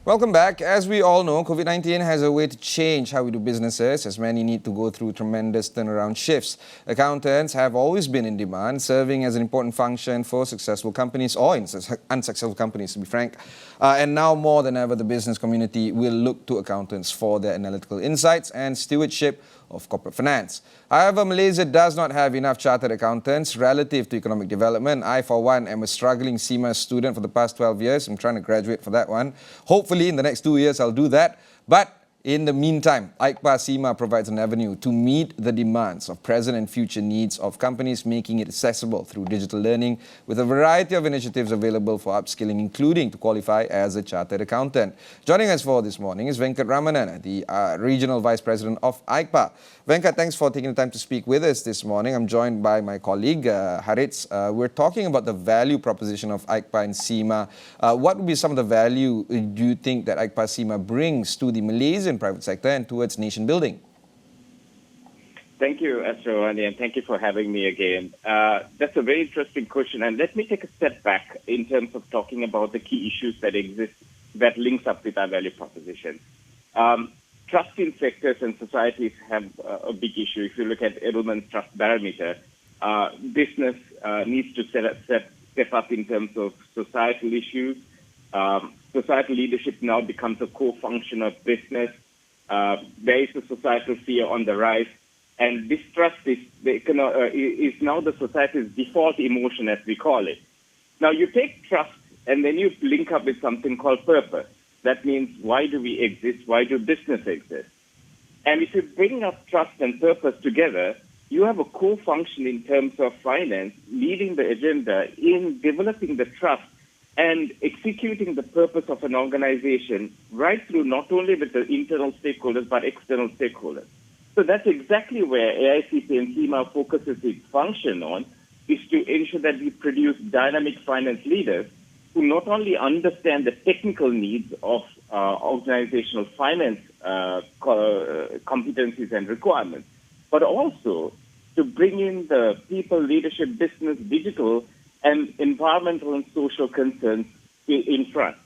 Welcome back. As we all know, COVID-19 has a way to change how we do businesses, as many need to go through tremendous turnaround shifts. Accountants have always been in demand, serving as an important function for successful companies or unsuccessful companies, to be frank. And now more than ever, the business community will look to accountants for their analytical insights and stewardship of corporate finance. However, Malaysia does not have enough chartered accountants relative to economic development. I, for one, am a struggling CIMA student for the past 12 years. I'm trying to graduate for that one. Hopefully, in the next 2 years, I'll do that. But in the meantime, AICPA CIMA provides an avenue to meet the demands of present and future needs of companies, making it accessible through digital learning with a variety of initiatives available for upskilling, including to qualify as a chartered accountant. Joining us for this morning is Venkkat Ramanan, the Regional Vice President of AICPA. Venkkat, thanks for taking the time to speak with us this morning. I'm joined by my colleague, Harits. We're talking about the value proposition of AICPA and CIMA. What would be some of the value do you think that AICPA CIMA brings to the Malaysian private sector and towards nation building? Thank you, Astro, and thank you for having me again. That's a very interesting question, and let me take a step back in terms of talking about the key issues that exist that links up with our value proposition. Trust in sectors and societies have a big issue. If you look at Edelman's trust barometer, business needs to step up in terms of societal issues. Societal leadership now becomes a core function of business. There is a societal fear on the rise, and distrust is now the society's default emotion, as we call it. Now, you take trust and then you link up with something called purpose. That means, why do we exist? Why do business exist? And if you bring up trust and purpose together, you have a core function in terms of finance, leading the agenda in developing the trust and executing the purpose of an organization right through not only with the internal stakeholders, but external stakeholders. So that's exactly where AICPA and CIMA focuses its function on, is to ensure that we produce dynamic finance leaders who not only understand the technical needs of organizational finance competencies and requirements, but also to bring in the people, leadership, business, digital, and environmental and social concerns in front.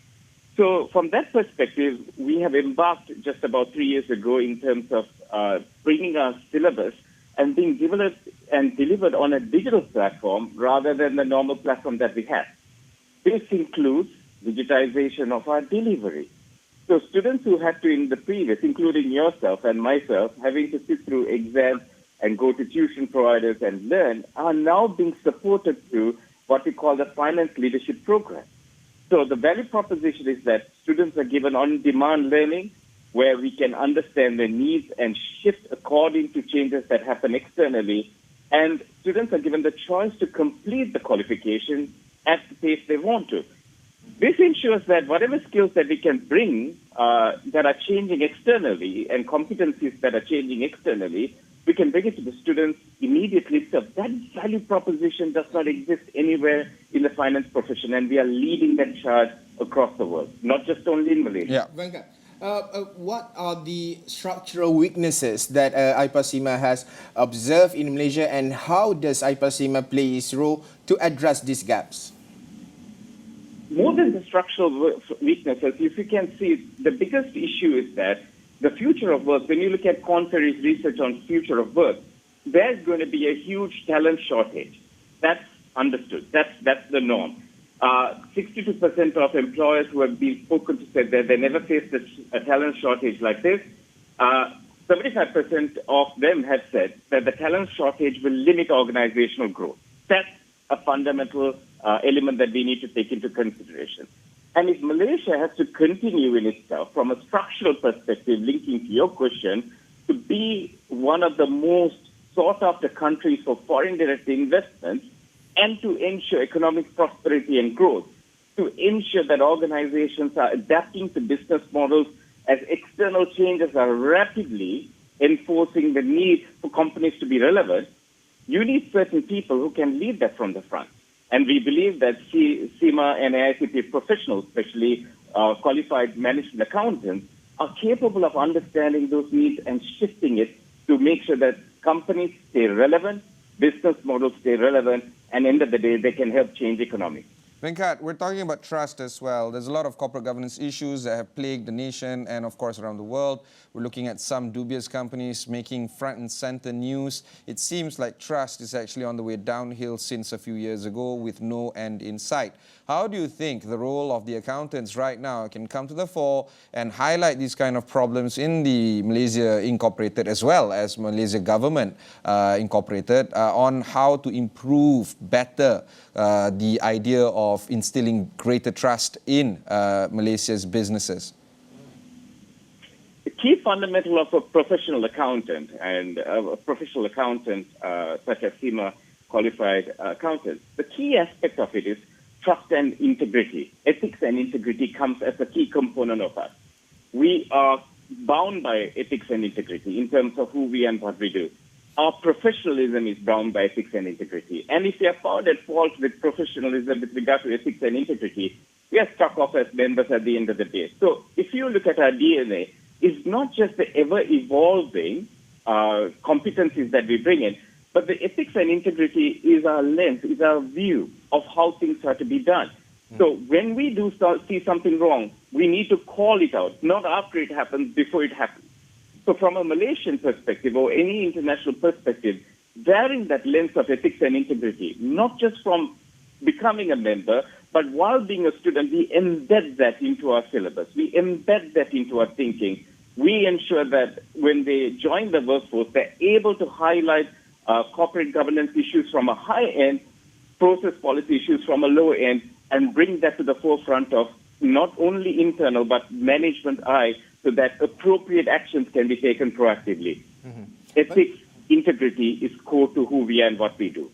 So from that perspective, we have embarked just about 3 years ago in terms of bringing our syllabus and being developed and delivered on a digital platform rather than the normal platform that we have. This includes digitization of our delivery. So students who had to, in the previous, including yourself and myself, having to sit through exams and go to tuition providers and learn, are now being supported through what we call the Finance Leadership Program. So the value proposition is that students are given on-demand learning where we can understand their needs and shift according to changes that happen externally. And students are given the choice to complete the qualification at the pace they want to. This ensures that whatever skills that we can bring that are changing externally and competencies that are changing externally, we can bring it to the students immediately. So that value proposition does not exist anywhere in the finance profession, and we are leading that charge across the world, not just only in Malaysia. Yeah. Venkkat, what are the structural weaknesses that AICPA CIMA has observed in Malaysia, and how does AICPA CIMA play its role to address these gaps? More than the structural weaknesses, if you can see, the biggest issue is that the future of work, when you look at Conferry's research on future of work, there's going to be a huge talent shortage. That's understood. That's the norm. 62% of employers who have been spoken to said that they never faced a talent shortage like this. 75% of them have said that the talent shortage will limit organizational growth. That's a fundamental element that we need to take into consideration. And if Malaysia has to continue in itself from a structural perspective, linking to your question, to be one of the most sought-after countries for foreign direct investments, and to ensure economic prosperity and growth, to ensure that organizations are adapting to business models as external changes are rapidly enforcing the need for companies to be relevant, you need certain people who can lead that from the front. And we believe that CIMA and AICPA professionals, especially qualified management accountants, are capable of understanding those needs and shifting it to make sure that companies stay relevant, business models stay relevant, and end of the day, they can help change economy. Venkkat, we're talking about trust as well. There's a lot of corporate governance issues that have plagued the nation and, of course, around the world. We're looking at some dubious companies making front and center news. It seems like trust is actually on the way downhill since a few years ago with no end in sight. How do you think the role of the accountants right now can come to the fore and highlight these kind of problems in the Malaysia Incorporated as well as Malaysia Government Incorporated on how to improve better the idea of instilling greater trust in Malaysia's businesses? The key fundamental of a professional accountant and a professional accountant such as CIMA qualified accountant, the key aspect of it is trust and integrity. Ethics and integrity comes as a key component of us. We are bound by ethics and integrity in terms of who we and what we do. Our professionalism is bound by ethics and integrity. And if we are found at fault with professionalism with regard to ethics and integrity, we are struck off as members at the end of the day. So if you look at our DNA, it's not just the ever-evolving competencies that we bring in, but the ethics and integrity is our lens, is our view of how things are to be done. So when we do see something wrong, we need to call it out, not after it happens, before it happens. So from a Malaysian perspective or any international perspective, there is that lens of ethics and integrity, not just from becoming a member, but while being a student, we embed that into our syllabus. We embed that into our thinking. We ensure that when they join the workforce, they're able to highlight corporate governance issues from a high end, process policy issues from a low end, and bring that to the forefront of not only internal but management eye so that appropriate actions can be taken proactively. Ethics, integrity is core to who we are and what we do.